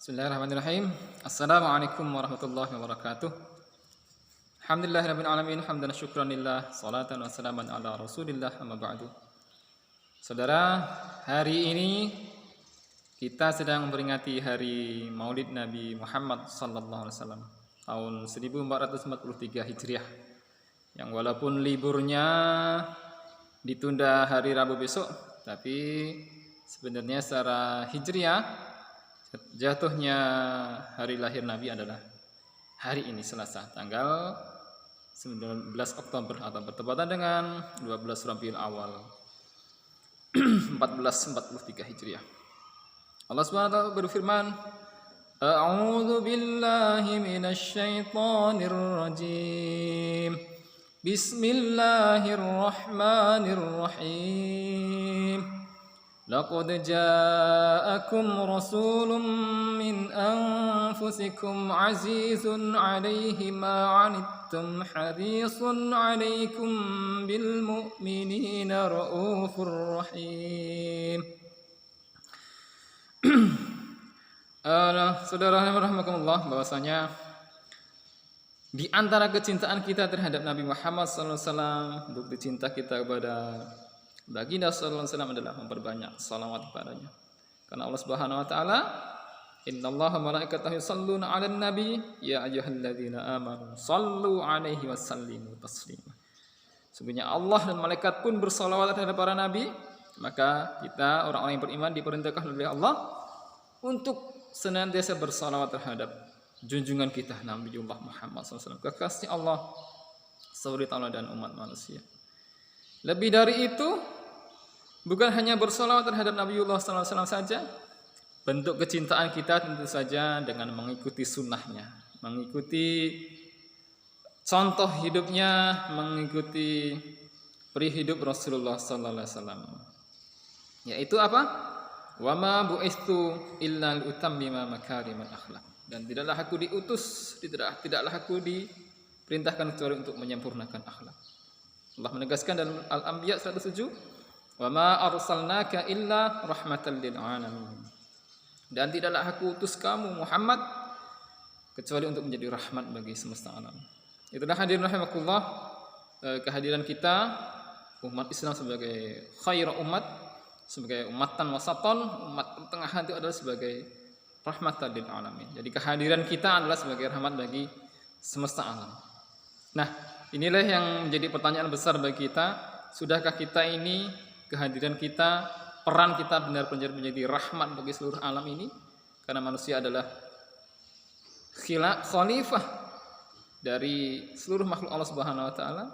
Bismillahirrahmanirrahim. Assalamualaikum warahmatullahi wabarakatuh. Alhamdulillahirabbil alamin, hamdan syukran lillah, salatan wassalaman ala Rasulillah, amma ba'du. Saudara, hari ini kita sedang memperingati hari Maulid Nabi Muhammad sallallahu alaihi wasallam tahun 1443 Hijriah. Yang walaupun liburnya ditunda hari Rabu besok, tapi sebenarnya secara Hijriah jatuhnya hari lahir Nabi adalah hari ini, Selasa, tanggal 19 Oktober atau bertepatan dengan 12 Rabiul Awal 1443 Hijriah. Allah Subhanahu wa taala berfirman, A'udzu billahi minasy syaithanir rajim. Bismillahirrahmanirrahim. Laqad ja'akum rasulun min anfusikum azizun 'alaihi ma 'anittum harisun 'alaikum bil mu'minina raufur rahim. Saudara rahimakumullah, bahwasanya di antara kecintaan kita terhadap Nabi Muhammad SAW, bukti cinta kita kepada baginda sallallahu alaihi wasallam adalah memperbanyak salawat kepadanya. Karena Allah Subhanahu wa taala, innallaha malaikatahu yusholluna 'alan nabi ya ayyuhalladzina amanu shallu 'alaihi wasallimu taslima. Sesungguhnya Allah dan malaikat pun bersalawat terhadap para nabi, maka kita orang-orang yang beriman diperintahkan oleh Allah untuk senantiasa bersalawat terhadap junjungan kita Nabiullah Muhammad SAW, kekasih Allah, saudara Allah dan umat manusia. Lebih dari itu, bukan hanya bersalawat terhadap Nabiullah SAW saja, bentuk kecintaan kita tentu saja dengan mengikuti sunnahnya, mengikuti contoh hidupnya, mengikuti peri hidup Rasulullah SAW. Yaitu apa? Wa ma bu'istu illa liutammima makarimal akhlak. Dan tidaklah aku diutus, tidaklah aku diperintahkan kecuali untuk menyempurnakan akhlak. Allah menegaskan dalam Al-Anbiya 107, "Wa ma arsalnaka illa rahmatan lil alamin." Dan tidaklah aku utus kamu Muhammad kecuali untuk menjadi rahmat bagi semesta alam. Itulah hadirin rahimakumullah, kehadiran kita umat Islam sebagai khairu umat, sebagai umatan wasaton, umat pertengahan itu adalah sebagai rahmatan lil alamin. Jadi kehadiran kita adalah sebagai rahmat bagi semesta alam. Nah, inilah yang menjadi pertanyaan besar bagi kita. Sudahkah kita ini, kehadiran kita, peran kita benar-benar menjadi rahmat bagi seluruh alam ini? Karena manusia adalah khalifah dari seluruh makhluk Allah Subhanahu wa taala.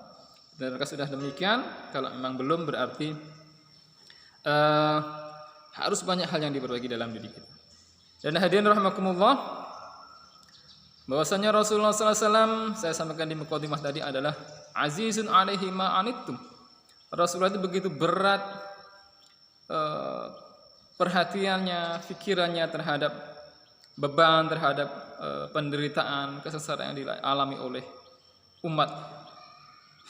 Dan jika sudah demikian, kalau memang belum, berarti harus banyak hal yang diperbaiki dalam diri kita. Dan hadirin rahimakumullah, bahwasanya Rasulullah SAW, saya sampaikan di muqaddimah tadi, adalah azizun 'alaihi ma 'anittum. Rasulullah itu begitu berat perhatiannya, pikirannya terhadap beban, terhadap penderitaan, kesesaran yang dialami oleh umat.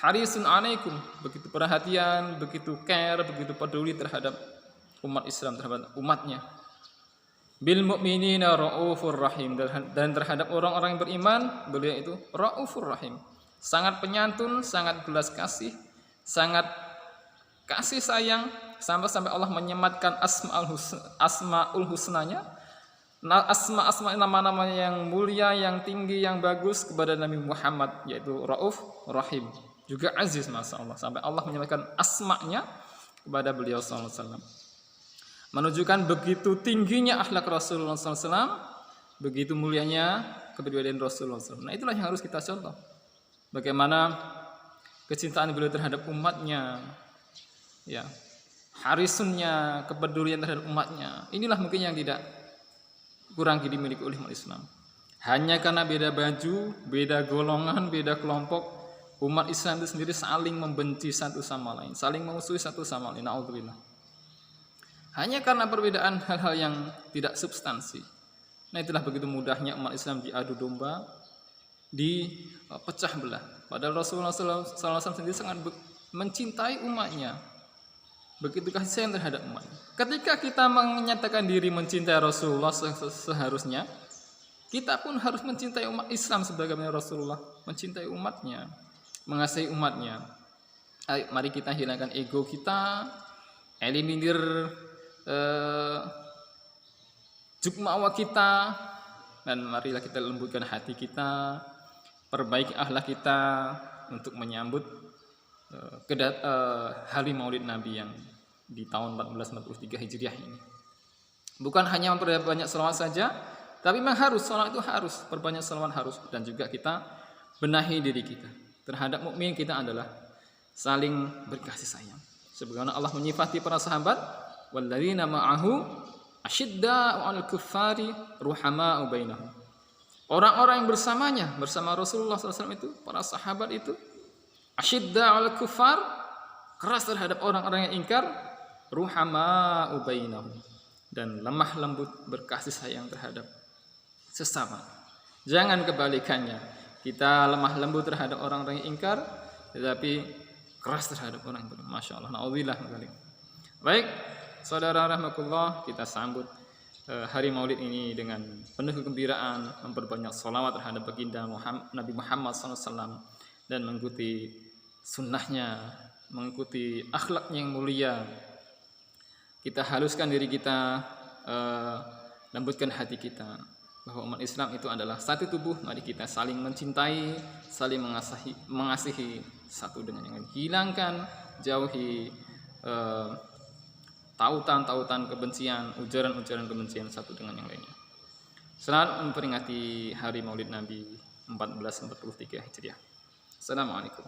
Harisun 'alaikum, begitu perhatian, begitu care, begitu peduli terhadap umat Islam, terhadap umatnya. Bil mu'minina raufur rahim, dan terhadap orang-orang yang beriman beliau itu raufur rahim, sangat penyantun, sangat belas kasih, sangat kasih sayang, sampai Allah menyematkan asmaul husnanya, asma nama-nama yang mulia, yang tinggi, yang bagus kepada Nabi Muhammad, yaitu rauf rahim, juga aziz, masya Allah, sampai Allah menyematkan asmanya kepada beliau sallallahu alaihi wasallam, menunjukkan begitu tingginya akhlak Rasulullah SAW, begitu mulianya kepribadian Rasulullah SAW. Nah, itulah yang harus kita contoh. Bagaimana kecintaan beliau terhadap umatnya, ya, harisunnya, kepedulian terhadap umatnya. Inilah mungkin yang tidak kurang dimiliki oleh umat Islam. Hanya karena beda baju, beda golongan, beda kelompok, umat Islam itu sendiri saling membenci satu sama lain, saling memusuhi satu sama lain. Na'udzubillah. Hanya karena perbedaan hal-hal yang tidak substansi. Nah, itulah begitu mudahnya umat Islam diadu domba, dipecah belah. Padahal Rasulullah SAW sendiri sangat mencintai umatnya, begitu kasih sayang terhadap umat. Ketika kita menyatakan diri mencintai Rasulullah, seharusnya kita pun harus mencintai umat Islam sebagaimana Rasulullah mencintai umatnya, mengasihi umatnya. Ayo, mari kita hilangkan ego kita, eliminir jukmawa kita, dan marilah kita lembutkan hati kita, perbaiki akhlak kita untuk menyambut hari Maulid Nabi yang di tahun 1443 Hijriah ini. Bukan hanya memperbanyak selawat saja, tapi memang harus, selawat itu harus, perbanyak selawat harus, dan juga kita benahi diri kita. Terhadap mukmin kita adalah saling berkasih sayang. Sebagaimana Allah menyifati para sahabat, walladzina ma'ahu asyidda'u 'alal kuffari ruhama'u bainahum. Orang-orang yang bersamanya, bersama Rasulullah SAW itu, para sahabat itu, asyidda'u 'alal kuffar, keras terhadap orang-orang yang ingkar, ruhama'u bainahum, dan lemah lembut berkasih sayang terhadap sesama. Jangan kebalikannya, kita lemah lembut terhadap orang-orang yang ingkar, tetapi keras terhadap orang yang beriman. Masya Allah, na'udzubillah. Baik, saudara rahmatullah, kita sambut hari Maulid ini dengan penuh kegembiraan, memperbanyak sholawat terhadap baginda Nabi Muhammad SAW, dan mengikuti sunnahnya, mengikuti akhlaknya yang mulia. Kita haluskan diri kita, lembutkan hati kita, bahwa umat Islam itu adalah satu tubuh. Mari kita saling mencintai, saling mengasihi satu dengan yang lain. Hilangkan, jauhi tautan-tautan kebencian, ujaran-ujaran kebencian satu dengan yang lainnya. Selamat memperingati hari Maulid Nabi 1443 Hijriah. Assalamualaikum.